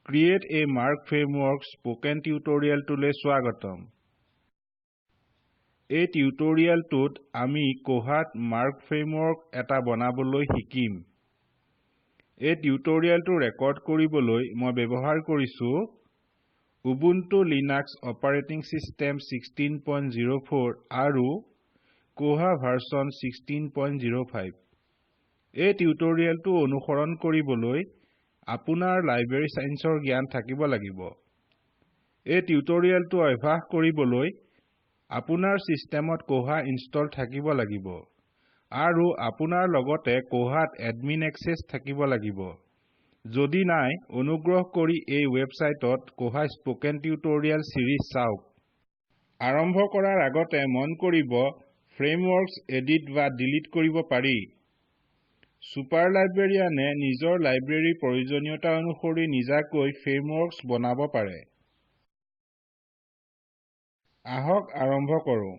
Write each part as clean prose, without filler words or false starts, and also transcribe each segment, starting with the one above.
Create a MARC framework spoken tutorial tole swagatam. A tutorial tut ami kohat MARC framework eta bonaboloi hikim. A tutorial to record koriboloi moi bebohar korisu Ubuntu Linux operating system 16.04 aru Koha version 16.05. A tutorial to অনুসৰণ কৰিবলৈ আপোনাৰ library সায়েন্সৰ জ্ঞান থাকিব লাগিব। এই টিউটোৰিয়েলটো অভ্যাস কৰিবলৈ আপোনাৰ সিস্টেমত কোহা ইনষ্টল থাকিব লাগিব আৰু আপোনাৰ লগতে কোহাত এডমিন এক্সেস থাকিব লাগিব। যদি নাই অনুগ্ৰহ কৰি এই ওয়েবসাইটত কোহা স্পোকেন টিউটোৰিয়েল সিৰিজ চাওক। আৰম্ভ কৰাৰ আগতে মন কৰিব ফ্ৰেমৱৰ্কছ এডিট বা ডিলিট কৰিব পাৰি। সুপাৰ লাইব্ৰেৰিয়ানে নিজৰ লাইব্ৰেৰীৰ প্ৰয়োজনীয়তা অনুসৰি নিজাকৈ ফ্ৰেমৱৰ্কছ বনাব পাৰে। আহক আৰম্ভ কৰো।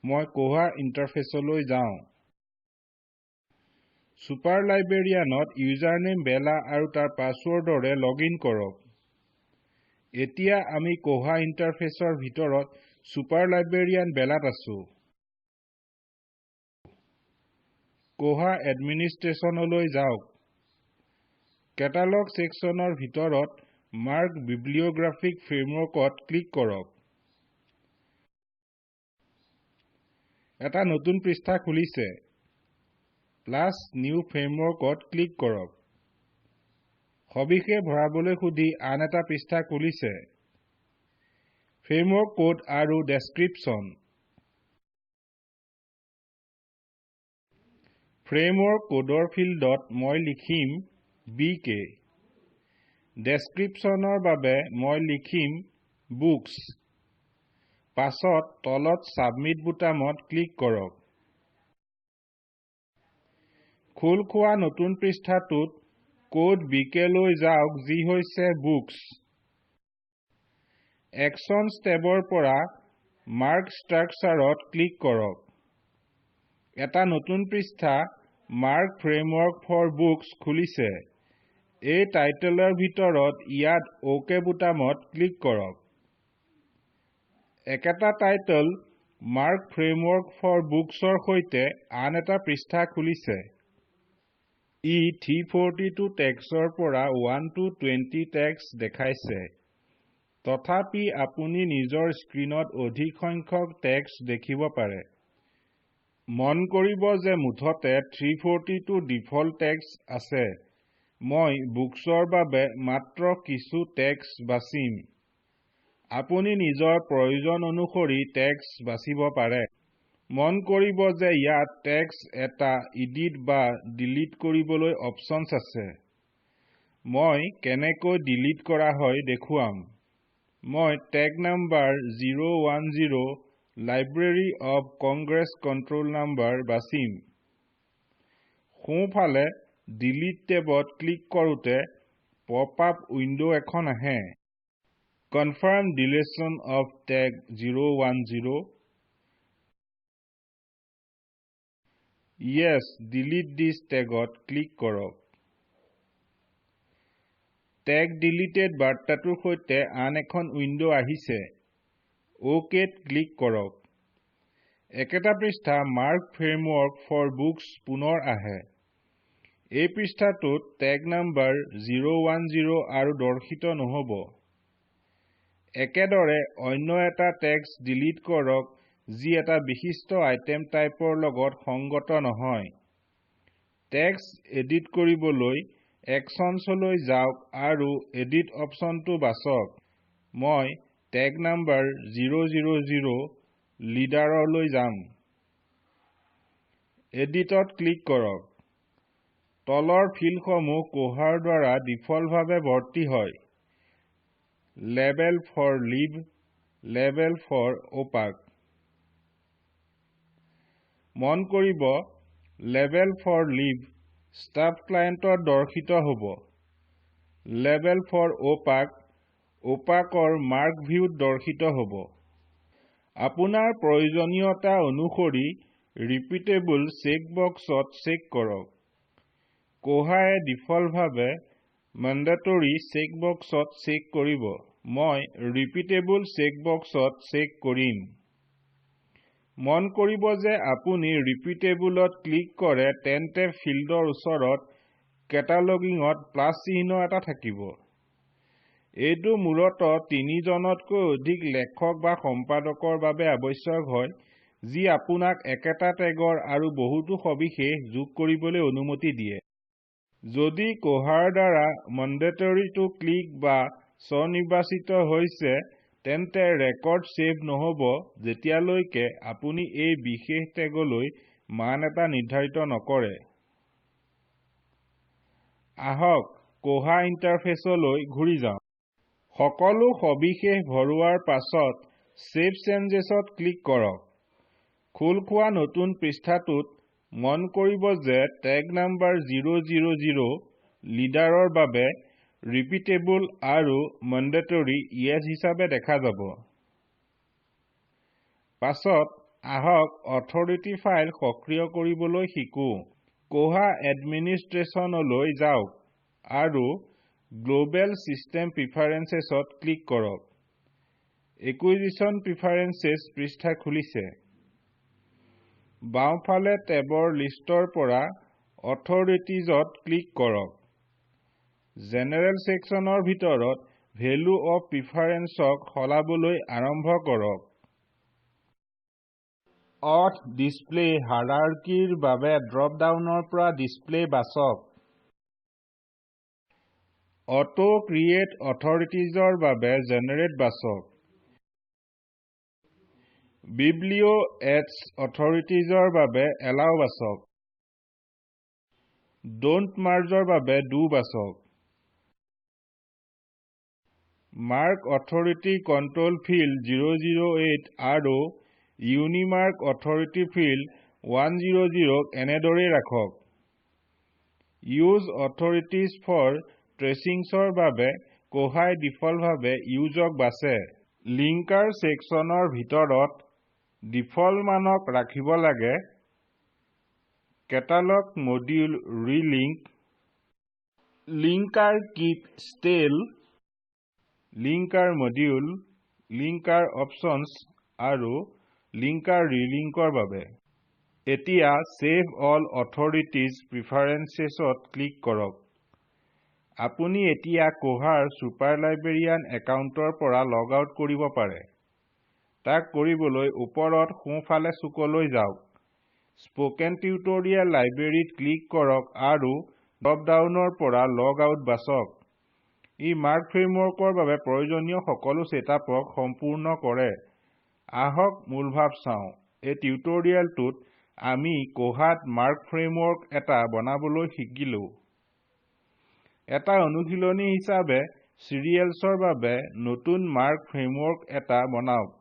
মই কোহা ইন্টাৰফেসলৈ যাওঁ। সুপাৰ লাইব্ৰেৰিয়ানত ইউজাৰনেম বেলা আৰু তাৰ পাছৱৰ্ডৰে লগইন কৰক। এতিয়া আমি কোহা ইন্টাৰফেসৰ ভিতৰত সুপাৰ লাইব্ৰেৰিয়ান বেলাত আছো। কোহা এডমিনিষ্ট্ৰেশ্যনলৈ যাওক। কেটালগ সেকশনৰ ভিতৰত মাৰ্ক বিব্লিঅগ্ৰাফিক ফ্ৰেমৱৰ্কত ক্লিক কৰক। এটা নতুন পৃষ্ঠা খুলিছে। প্লাস নিউ ফ্ৰেমৱৰ্কত ক্লিক কৰক। সবিশেষ ভৰাবলৈ খুদি আন এটা পৃষ্ঠা খুলিছে। ফ্ৰেমৱৰ্ক কোড আৰু ডেসক্ৰিপচন। ফ্ৰেমৱৰ্ক কোডৰ ফিল্ডত মই লিখিম BK। ডেসক্ৰিপচনৰ বাবে মই লিখিম বুকস। পাছত তলত সাবমিট বুটামত ক্লিক কৰক। খোল খোৱা নতুন পৃষ্ঠাটোত কোড BK লৈ যাওক যি হৈছে বুকস। একশনস টেবৰ পৰা মাৰ্ক ষ্ট্ৰাকচাৰত ক্লিক কৰক। এটা নতুন পৃষ্ঠা মাৰ্ক ফ্ৰেমৱৰ্ক ফৰ বুকস খুলিছে। এই টাইটেলৰ ভিতৰত ইয়াত OK বুটামত ক্লিক কৰক। একেটা টাইটেল মাৰ্ক ফ্ৰেমৱৰ্ক ফৰ বুকসৰ সৈতে আন এটা পৃষ্ঠা খুলিছে। ই 342 টেক্সৰ পৰা 1 to 20 টেক্স দেখাইছে। তথাপি আপুনি নিজৰ স্ক্ৰীনত অধিক সংখ্যক টেক্স দেখিব পাৰে। মন কৰিব যে মুঠতে 342 ডিফল্ট টেক্স আছে। মই বুকসৰ বাবে মাত্ৰ কিছু টেক্স বাছিম। আপুনি নিজৰ প্ৰয়োজন অনুসৰি টেক্স বাছিব পাৰে। মন কৰিব যে ইয়াত টেক্স এটা এডিট বা ডিলিট কৰিবলৈ অপচনছ আছে। মই কেনেকৈ ডিলিট কৰা হয় দেখুৱাম। মই tag number 010 library of Congress control number বাছিম। সোঁফালে ডিলিট টেবত ক্লিক কৰোতে পপ-আপ উইন্ডো এখন আহে। Confirm deletion of tag 010। Yes, delete this টেগত ক্লিক কৰক। টেগ ডিলিটেড বাৰ্তাটোৰ সৈতে আন এখন উইন্ডো আহিছে। OKত ক্লিক কৰক। একেটা পৃষ্ঠা মাৰ্ক ফ্ৰেমৱৰ্ক ফৰ বুকস পুনৰ আহে। এই পৃষ্ঠাটোত টেগ নাম্বাৰ 010 আৰু দৰ্শিত নহব। একেদৰে অন্য এটা টেক্সট ডিলিট কৰক যি এটা বিশিষ্ট আইটেম টাইপৰ লগত সংগত নহয়। টেক্সট এডিট কৰিবলৈ একশনসলৈ যাওক আৰু এডিট অপচনটো বাছক। মই টেগ নাম্বাৰ 000 লিডাৰলৈ যাম। এডিটত ক্লিক কৰক। তলৰ ফিল্ডসমূহ কোহাৰ দ্বাৰা ডিফল্টভাৱে ভৰ্তি হয়। Label for leave, label for OPAC. মন কৰিব লেবেল ফৰ লিভ ষ্টাফ ক্লায়েণ্টত দৰ্শিত হ'ব। লেবেল ফৰ অপাক অপাকৰ মাৰ্ক ভিউত দৰ্শিত হ'ব। আপোনাৰ প্ৰয়োজনীয়তা অনুসৰি ৰিপিটেবল চেক বক্সত চেক কৰক। কোহায়ে ডিফল্টভাৱে mandatory checkboxত চেক কৰিব মই repeatable checkboxত চেক কৰিম মন কৰিব যে আপুনি repeatableত ক্লিক কৰে তেন্তে ফিল্ডৰ ওচৰত কেটালগিংত প্লাস চিহ্ন এটা থাকিব এইটো মূলতঃ 3 জনতকৈ অধিক লেখক বা সম্পাদকৰ বাবে আৱশ্যক হয় যি আপোনাক একেটা টেগৰ আৰু বহুতো সবিশেষ যোগ কৰিবলৈ অনুমতি দিয়ে যদি কোহাৰ দ্বাৰা mandatory to click বা স্বনিৰ্বাচিত হৈছে তেন্তে ৰেকৰ্ড সেভ নহব যেতিয়ালৈকে আপুনি এই বিশেষ টেগলৈ মান এটা নিৰ্ধাৰিত নকৰে আহক কোহা ইন্টাৰফেসলৈ ঘূৰি যাওঁ সকলো সবিশেষ ভৰোৱাৰ পাছত সেভ চেঞ্জেছত ক্লিক কৰক খোল খোৱা নতুন পৃষ্ঠাটোত মন কৰিব যে টেগ নাম্বাৰ 000 লিডাৰৰ বাবে repeatable আৰু mandatory yes হিচাপে দেখা যাব পাছত আহক অথৰিটি ফাইল সক্ৰিয় কৰিবলৈ শিকো কোহা এডমিনিষ্ট্ৰেশ্যনলৈ যাওক আৰু গ্লোবেল সিস্টেম প্ৰিফাৰেন্সেছত ক্লিক কৰক একুইজিশন প্ৰিফাৰেন্সেছ পৃষ্ঠা খুলিছে বাওঁফালে টেবৰ লিষ্টৰ পৰা অথৰিটিজত ক্লিক কৰক জেনাৰেল সেকশনৰ ভিতৰত ভ্যালু অফ প্ৰিফাৰেন্সক সলাবলৈ আৰম্ভ কৰক অথ ডিসপ্লে হায়াৰাৰ্কিৰ বাবে ড্ৰপ ডাউনৰ পৰা ডিসপ্লে বাছক অটো ক্ৰিয়েট অথৰিটিজৰ বাবে জেনাৰেট বাছক বিব্লিঅ এডছ অথৰিটিজৰ বাবে এলাও বাছক ডন্ট মাৰ্জৰ বাবে ডু বাছক মাৰ্ক অথৰিটি কন্ট্ৰোল ফিল্ড 008 আৰু ইউনিমাৰ্ক অথৰিটি ফিল্ড 100 এনেদৰে ৰাখক ইউজ অথৰিটিজ ফৰ ট্ৰেচিংছৰ বাবে কোহাই ডিফল্টভাৱে ইউজক বাছে লিংকাৰ সেকশনৰ ভিতৰত ডিফল্ট মানক ৰাখিব লাগে কেটালগ মডিউল ৰিলিংক লিংকাৰ কিপ ষ্টেল লিংকাৰ মডিউল লিংকাৰ অপচনছ আৰু লিংকাৰ ৰিলিংকৰ বাবে এতিয়া সেভ অল অথৰিটিজ প্ৰিফাৰেন্সেছত ক্লিক কৰক আপুনি এতিয়া কোহাৰ সুপাৰলাইব্ৰেৰিয়ান একাউণ্টৰ পৰা লগ আউট কৰিব পাৰে তাক কৰিবলৈ ওপৰত সোঁফালে চুকলৈ যাওক স্পোকেন টিউটৰিয়েল লাইব্ৰেৰীত ক্লিক কৰক আৰু ড্ৰপ ডাউনৰ পৰা লগ আউট বাছক ই মাৰ্ক ফ্ৰেমৱৰ্কৰ বাবে প্ৰয়োজনীয় সকলো সেটআপক সম্পূৰ্ণ কৰে আহক মূলভাৱ চাওঁ এই টিউটৰিয়েলটোত আমি কোহাত মাৰ্ক ফ্ৰেমৱৰ্ক এটা বনাবলৈ শিকিলো এটা অনুশীলনী হিচাপে সিৰিয়েলছৰ বাবে নতুন মাৰ্ক ফ্ৰেমৱৰ্ক এটা বনাওক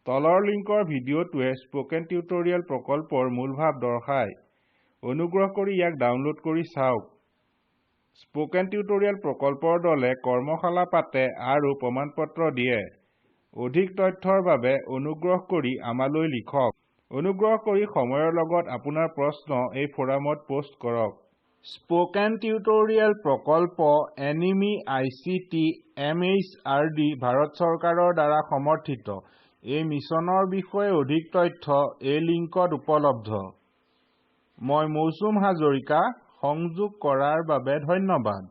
তলৰ লিংকৰ ভিডিঅটোৱে স্পোকেন টিউটৰিয়েল প্ৰকল্পৰ মূলভাৱ দৰ্শায় অনুগ্ৰহ কৰি ইয়াক ডাউনলোড কৰি চাওক স্পোকেন টিউটৰিয়েল প্ৰকল্পৰ দলে কৰ্মশালা পাতে আৰু প্ৰমাণপত্ৰ দিয়ে অধিক তথ্যৰ বাবে অনুগ্ৰহ কৰি আমালৈ লিখক অনুগ্ৰহ কৰি সময়ৰ লগত আপোনাৰ প্ৰশ্ন এই ফৰামত পোষ্ট কৰক স্পোকেন টিউটৰিয়েল প্ৰকল্প এনিমি আইচিটি MHRD ভাৰত চৰকাৰৰ দ্বাৰা সমৰ্থিত এই মিছনৰ বিষয়ে অধিক তথ্য এই লিংকত উপলব্ধ মই মৌচুম হাজৰিকা সংযোগ কৰাৰ বাবে ধন্যবাদ